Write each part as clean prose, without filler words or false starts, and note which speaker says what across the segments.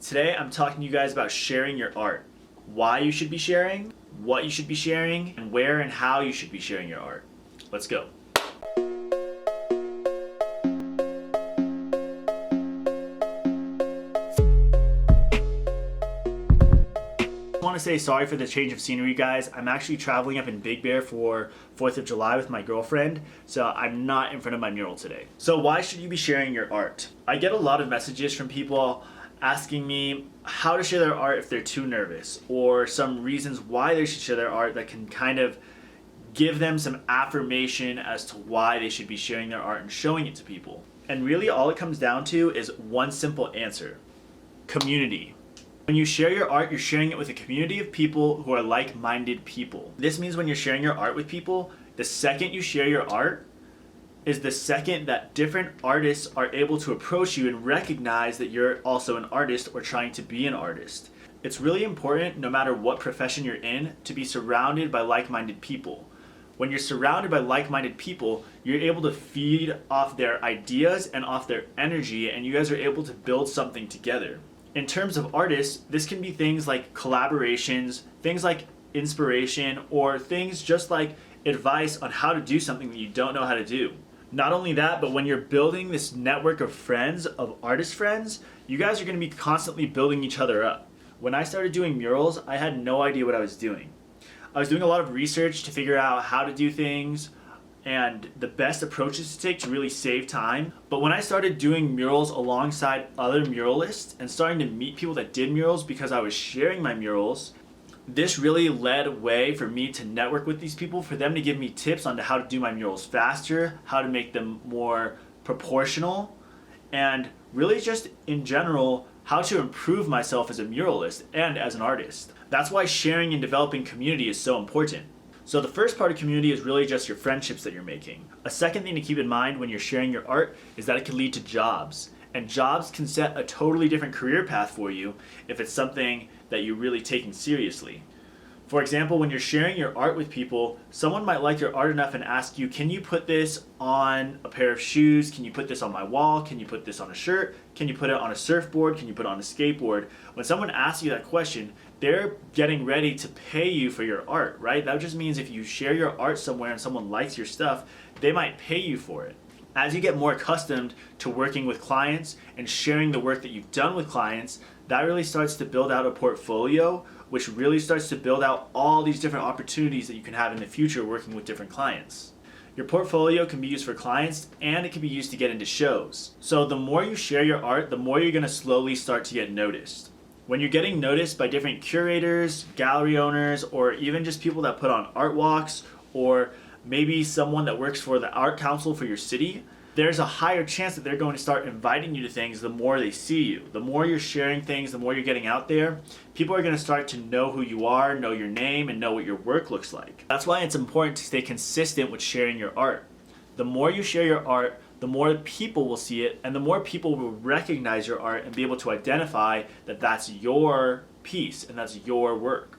Speaker 1: Today I'm talking to you guys about sharing your art, why you should be sharing, what you should be sharing, and where and how you should be sharing your art. Let's go. I want to say sorry for the change of scenery, guys. I'm actually traveling up in Big Bear for 4th of July with my girlfriend, so I'm not in front of my mural today. So why should you be sharing your art? I get a lot of messages from people asking me how to share their art if they're too nervous, or some reasons why they should share their art that can kind of give them some affirmation as to why they should be sharing their art and showing it to people. And really all it comes down to is one simple answer: community. When you share your art, you're sharing it with a community of people who are like-minded people. This means when you're sharing your art with people, the second you share your art is the second that different artists are able to approach you and recognize that you're also an artist or trying to be an artist. It's really important, no matter what profession you're in, to be surrounded by like-minded people. When you're surrounded by like-minded people, you're able to feed off their ideas and off their energy, and you guys are able to build something together. In terms of artists, this can be things like collaborations, things like inspiration, or things just like advice on how to do something that you don't know how to do. Not only that, but when you're building this network of friends, of artist friends, you guys are going to be constantly building each other up. When I started doing murals, I had no idea what I was doing. I was doing a lot of research to figure out how to do things and the best approaches to take to really save time. But when I started doing murals alongside other muralists and starting to meet people that did murals because I was sharing my murals, this really led way for me to network with these people, for them to give me tips on how to do my murals faster, how to make them more proportional, and really just in general, how to improve myself as a muralist and as an artist. That's why sharing and developing community is so important. So the first part of community is really just your friendships that you're making. A second thing to keep in mind when you're sharing your art is that it can lead to jobs. And jobs can set a totally different career path for you if it's something that you're really taking seriously. For example, when you're sharing your art with people, someone might like your art enough and ask you, can you put this on a pair of shoes? Can you put this on my wall? Can you put this on a shirt? Can you put it on a surfboard? Can you put it on a skateboard? When someone asks you that question, they're getting ready to pay you for your art, right? That just means if you share your art somewhere and someone likes your stuff, they might pay you for it. As you get more accustomed to working with clients and sharing the work that you've done with clients, that really starts to build out a portfolio, which really starts to build out all these different opportunities that you can have in the future working with different clients. Your portfolio can be used for clients, and it can be used to get into shows. So the more you share your art, the more you're going to slowly start to get noticed. When you're getting noticed by different curators, gallery owners, or even just people that put on art walks, or maybe someone that works for the art council for your city, there's a higher chance that they're going to start inviting you to things the more they see you. The more you're sharing things, the more you're getting out there, people are going to start to know who you are, know your name, and know what your work looks like. That's why it's important to stay consistent with sharing your art. The more you share your art, the more people will see it, and the more people will recognize your art and be able to identify that that's your piece and that's your work.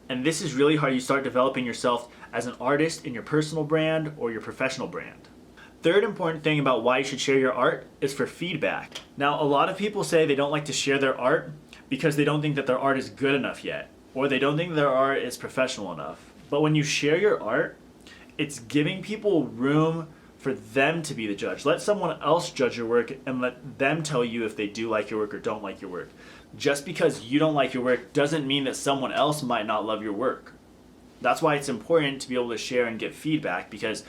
Speaker 1: And this is really how you start developing yourself as an artist in your personal brand or your professional brand. Third important thing about why you should share your art is for feedback. Now, a lot of people say they don't like to share their art because they don't think that their art is good enough yet, or they don't think their art is professional enough. But when you share your art, it's giving people room for them to be the judge. Let someone else judge your work and let them tell you if they do like your work or don't like your work. Just because you don't like your work doesn't mean that someone else might not love your work. That's why it's important to be able to share and get feedback, because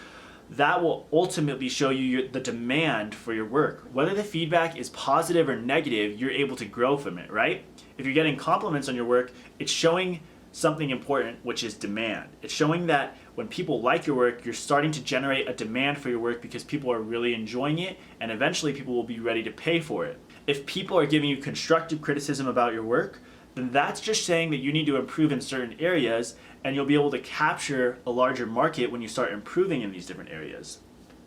Speaker 1: that will ultimately show you the demand for your work. Whether the feedback is positive or negative, you're able to grow from it, right? If you're getting compliments on your work, it's showing something important, which is demand. It's showing that when people like your work, you're starting to generate a demand for your work because people are really enjoying it, and eventually people will be ready to pay for it. If people are giving you constructive criticism about your work, then that's just saying that you need to improve in certain areas, and you'll be able to capture a larger market when you start improving in these different areas.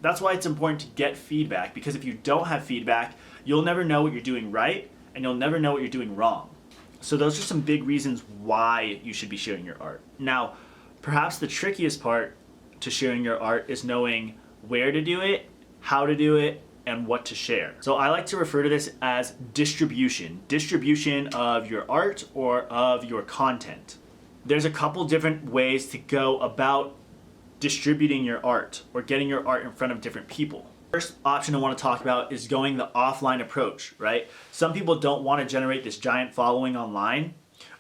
Speaker 1: That's why it's important to get feedback, because if you don't have feedback, you'll never know what you're doing right, and you'll never know what you're doing wrong. So those are some big reasons why you should be sharing your art. Now, perhaps the trickiest part to sharing your art is knowing where to do it, how to do it, and what to share. So I like to refer to this as distribution of your art or of your content. There's a couple different ways to go about distributing your art or getting your art in front of different people. First option I want to talk about is going the offline approach, right? Some people don't want to generate this giant following online,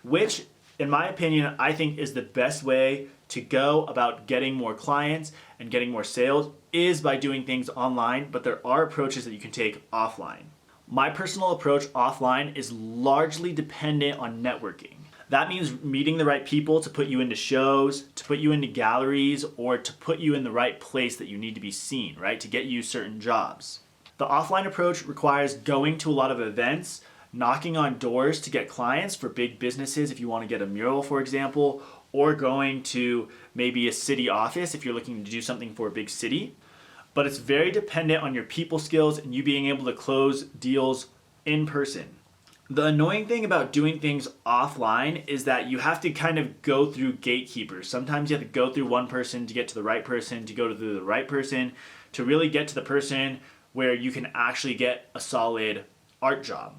Speaker 1: which in my opinion, I think is the best way to go about getting more clients and getting more sales is by doing things online, but there are approaches that you can take offline. My personal approach offline is largely dependent on networking. That means meeting the right people to put you into shows, to put you into galleries, or to put you in the right place that you need to be seen, right? To get you certain jobs. The offline approach requires going to a lot of events, knocking on doors to get clients for big businesses if you want to get a mural, for example, or going to maybe a city office if you're looking to do something for a big city. But it's very dependent on your people skills and you being able to close deals in person. The annoying thing about doing things offline is that you have to kind of go through gatekeepers. Sometimes you have to go through one person to get to the right person, to go through the right person, to really get to the person where you can actually get a solid art job.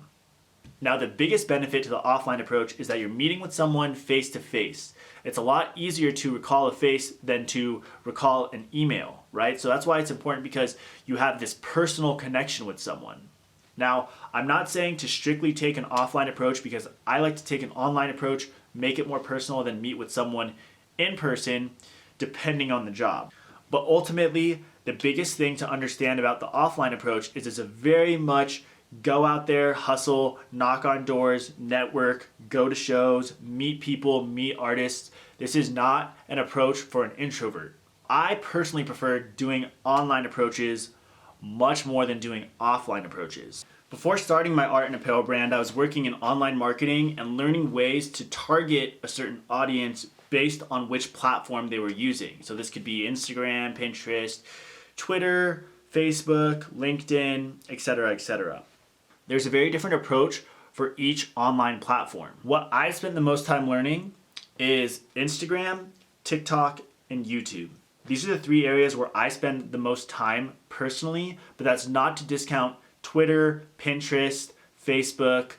Speaker 1: Now, the biggest benefit to the offline approach is that you're meeting with someone face to face. It's a lot easier to recall a face than to recall an email, right? So that's why it's important, because you have this personal connection with someone. Now, I'm not saying to strictly take an offline approach, because I like to take an online approach, make it more personal, than meet with someone in person, depending on the job. But ultimately, the biggest thing to understand about the offline approach is it's a very much go out there, hustle, knock on doors, network, go to shows, meet people, meet artists. This is not an approach for an introvert. I personally prefer doing online approaches much more than doing offline approaches. Before starting my art and apparel brand, I was working in online marketing and learning ways to target a certain audience based on which platform they were using. So this could be Instagram, Pinterest, Twitter, Facebook, LinkedIn, etc., etc. There's a very different approach for each online platform. What I spent the most time learning is Instagram, TikTok, and YouTube. These are the three areas where I spend the most time personally, but that's not to discount Twitter, Pinterest, Facebook,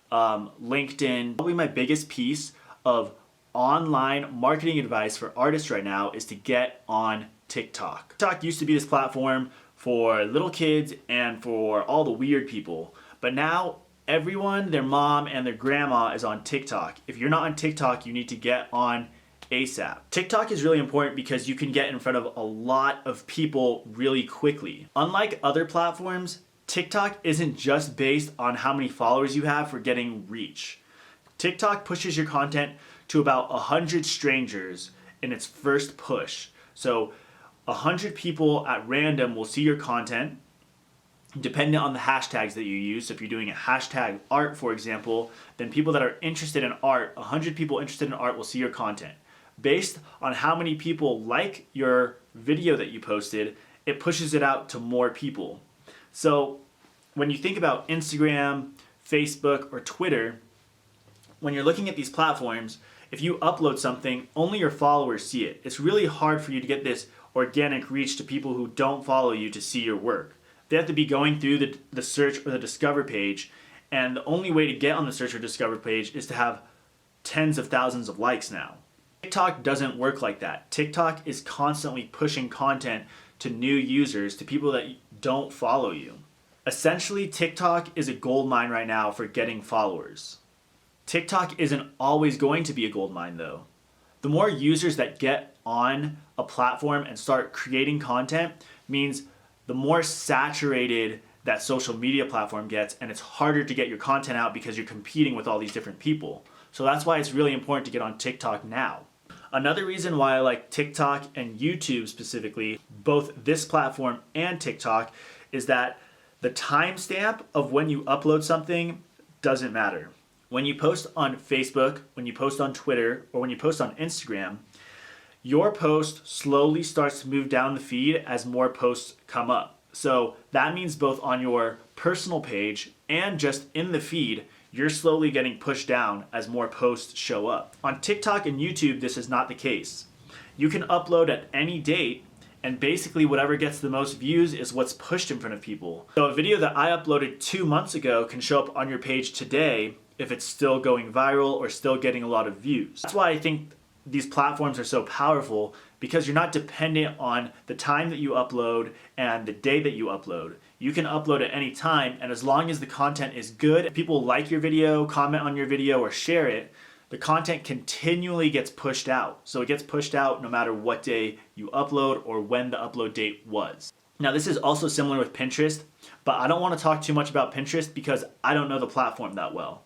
Speaker 1: LinkedIn. Probably my biggest piece of online marketing advice for artists right now is to get on TikTok. TikTok used to be this platform for little kids and for all the weird people, but now everyone, their mom and their grandma is on TikTok. If you're not on TikTok, you need to get on ASAP. TikTok is really important because you can get in front of a lot of people really quickly. Unlike other platforms, TikTok isn't just based on how many followers you have for getting reach. TikTok pushes your content to about 100 strangers in its first push. So 100 people at random will see your content, depending on the hashtags that you use. So if you're doing a hashtag art, for example, then people that are interested in art, 100 people interested in art will see your content. Based on how many people like your video that you posted, it pushes it out to more people. So when you think about Instagram, Facebook, or Twitter, when you're looking at these platforms, if you upload something, only your followers see it. It's really hard for you to get this organic reach to people who don't follow you to see your work. They have to be going through the search or the discover page, and the only way to get on the search or discover page is to have tens of thousands of likes now. TikTok doesn't work like that. TikTok is constantly pushing content to new users, to people that don't follow you. Essentially, TikTok is a gold mine right now for getting followers. TikTok isn't always going to be a gold mine though. The more users that get on a platform and start creating content means the more saturated that social media platform gets, and it's harder to get your content out because you're competing with all these different people. So that's why it's really important to get on TikTok now. Another reason why I like TikTok and YouTube specifically, both this platform and TikTok, is that the timestamp of when you upload something doesn't matter. When you post on Facebook, when you post on Twitter, or when you post on Instagram, your post slowly starts to move down the feed as more posts come up. So that means both on your personal page and just in the feed, you're slowly getting pushed down as more posts show up. On TikTok and YouTube, this is not the case. You can upload at any date, And basically whatever gets the most views is what's pushed in front of people. So a video that I uploaded 2 months ago can show up on your page today if it's still going viral or still getting a lot of views. That's why I think these platforms are so powerful, because you're not dependent on the time that you upload and the day that you upload. You can upload at any time, and as long as the content is good, people like your video, comment on your video, or share it, the content continually gets pushed out. So it gets pushed out no matter what day you upload or when the upload date was. Now this is also similar with Pinterest, but I don't want to talk too much about Pinterest because I don't know the platform that well.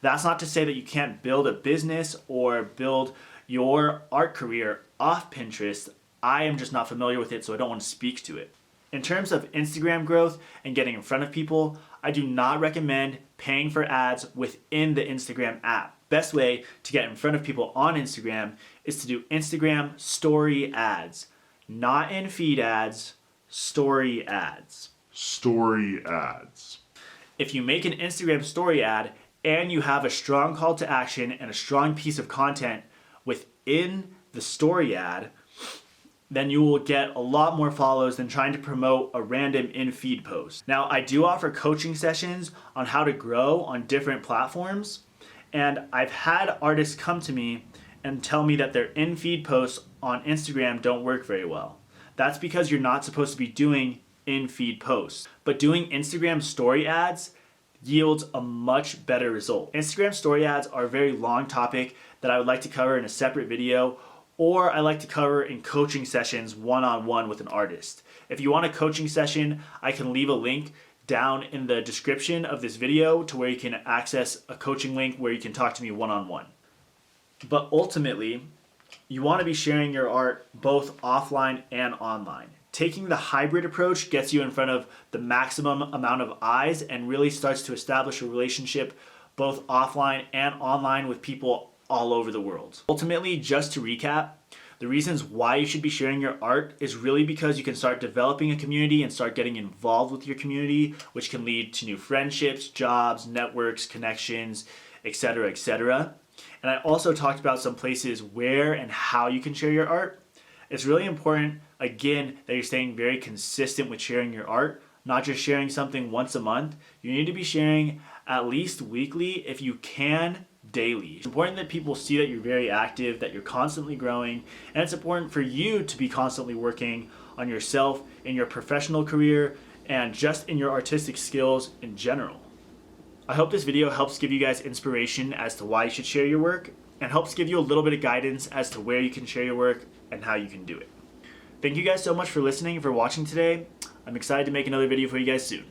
Speaker 1: That's not to say that you can't build a business or build your art career off Pinterest. I am just not familiar with it, so I don't want to speak to it. In terms of Instagram growth and getting in front of people, I do not recommend paying for ads within the Instagram app. Best way to get in front of people on Instagram is to do Instagram story ads. Not in feed ads, story ads.
Speaker 2: Story ads.
Speaker 1: If you make an Instagram story ad and you have a strong call to action and a strong piece of content within the story ad, then you will get a lot more follows than trying to promote a random in-feed post. Now, I do offer coaching sessions on how to grow on different platforms, and I've had artists come to me and tell me that their in-feed posts on Instagram don't work very well. That's because you're not supposed to be doing in-feed posts. But doing Instagram story ads yields a much better result. Instagram story ads are a very long topic that I would like to cover in a separate video, or I like to cover in coaching sessions one-on-one with an artist. If you want a coaching session, I can leave a link down in the description of this video to where you can access a coaching link where you can talk to me one-on-one. But ultimately, you want to be sharing your art both offline and online. Taking the hybrid approach gets you in front of the maximum amount of eyes and really starts to establish a relationship both offline and online with people all over the world. Ultimately, just to recap, the reasons why you should be sharing your art is really because you can start developing a community and start getting involved with your community, which can lead to new friendships, jobs, networks, connections, etc., etc. And I also talked about some places where and how you can share your art. It's really important, again, that you're staying very consistent with sharing your art, not just sharing something once a month. You need to be sharing at least weekly, if you can, daily. It's important that people see that you're very active, that you're constantly growing, and it's important for you to be constantly working on yourself in your professional career and just in your artistic skills in general. I hope this video helps give you guys inspiration as to why you should share your work and helps give you a little bit of guidance as to where you can share your work and how you can do it. Thank you guys so much for listening and for watching today. I'm excited to make another video for you guys soon.